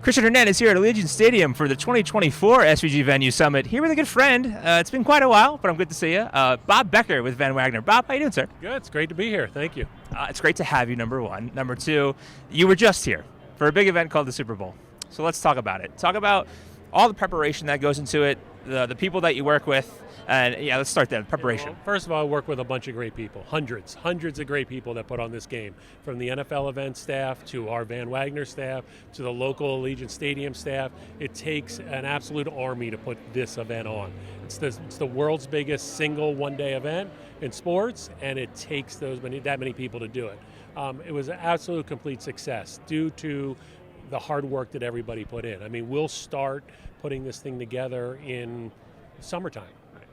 Christian Hernandez here at Allegiant Stadium for the 2024 SVG Venue Summit. Here with a good friend. It's been quite a while, but I'm good to see you. Bob Becker with Van Wagner. Bob, how you doing, sir? Good. It's great to be here. Thank you. It's great to have you, number one. Number two, you were just here for a big event called the Super Bowl. So let's talk about it. Talk about all the preparation that goes into it, the people that you work with, and yeah, let's start there, preparation. Well, first of all, I work with a bunch of great people, hundreds of great people that put on this game, from the NFL event staff to our Van Wagner staff to the local Allegiant Stadium staff. It takes an absolute army to put this event on. It's the world's biggest single one-day event in sports, and it takes that many people to do it. It was an absolute complete success due to the hard work that everybody put in. I mean, we'll start putting this thing together in summertime.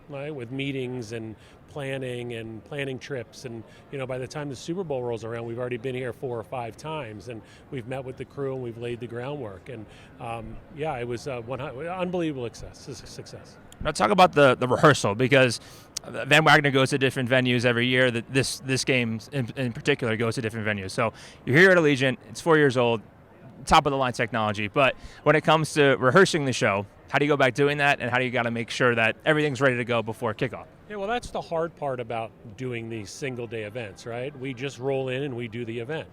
Right, with meetings and planning trips, and by the time the Super Bowl rolls around, we've already been here 4 or 5 times, and we've met with the crew and we've laid the groundwork. And it was unbelievable success. Now talk about the rehearsal, because Van Wagner goes to different venues every year. This game in particular goes to different venues. So you're here at Allegiant. It's 4 years old, top of the line technology. But when it comes to rehearsing the show, how do you go about doing that, and how do you got to make sure that everything's ready to go before kickoff? Yeah, well, that's the hard part about doing these single-day events, right? We just roll in and we do the event.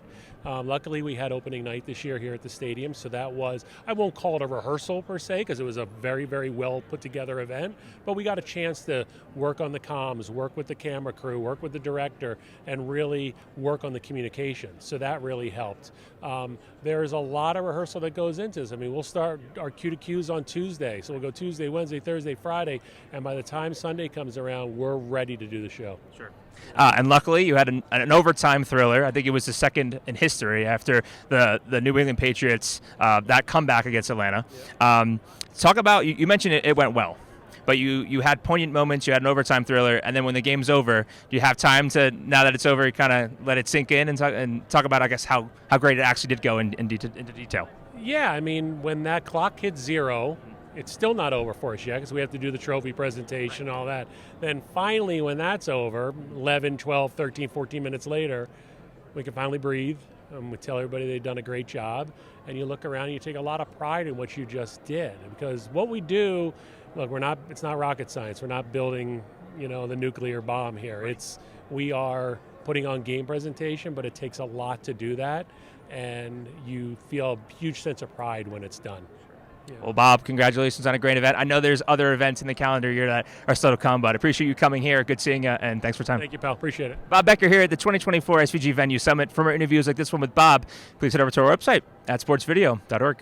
Luckily, we had opening night this year here at the stadium, so that was, I won't call it a rehearsal per se, because it was a very, very well put together event, but we got a chance to work on the comms, work with the camera crew, work with the director, and really work on the communication. So that really helped. There's a lot of rehearsal that goes into this. I mean, we'll start our Q to Qs on Tuesday, so we'll go Tuesday, Wednesday, Thursday, Friday, and by the time Sunday comes around, we're ready to do the show. Sure. And luckily, you had an overtime thriller. I think it was the second in history after the New England Patriots, that comeback against Atlanta. Yeah. Talk about, you mentioned it went well, but you had poignant moments, you had an overtime thriller, and then when the game's over, do you have time to, now that it's over, kind of let it sink in and talk about, I guess, how great it actually did go into detail? Yeah, I mean, when that clock hits 0, it's still not over for us yet, because we have to do the trophy presentation and all that. Then finally, when that's over, 11, 12, 13, 14 minutes later, we can finally breathe. We tell everybody they've done a great job. And you look around and you take a lot of pride in what you just did. Because what we do, look, it's not rocket science. We're not building, the nuclear bomb here. We are putting on game presentation, but it takes a lot to do that. And you feel a huge sense of pride when it's done. Yeah. Well, Bob, congratulations on a great event. I know there's other events in the calendar year that are still to come, but I appreciate you coming here. Good seeing you, and thanks for your time. Thank you, pal. Appreciate it. Bob Becker here at the 2024 SVG Venue Summit. For more interviews like this one with Bob, please head over to our website at sportsvideo.org.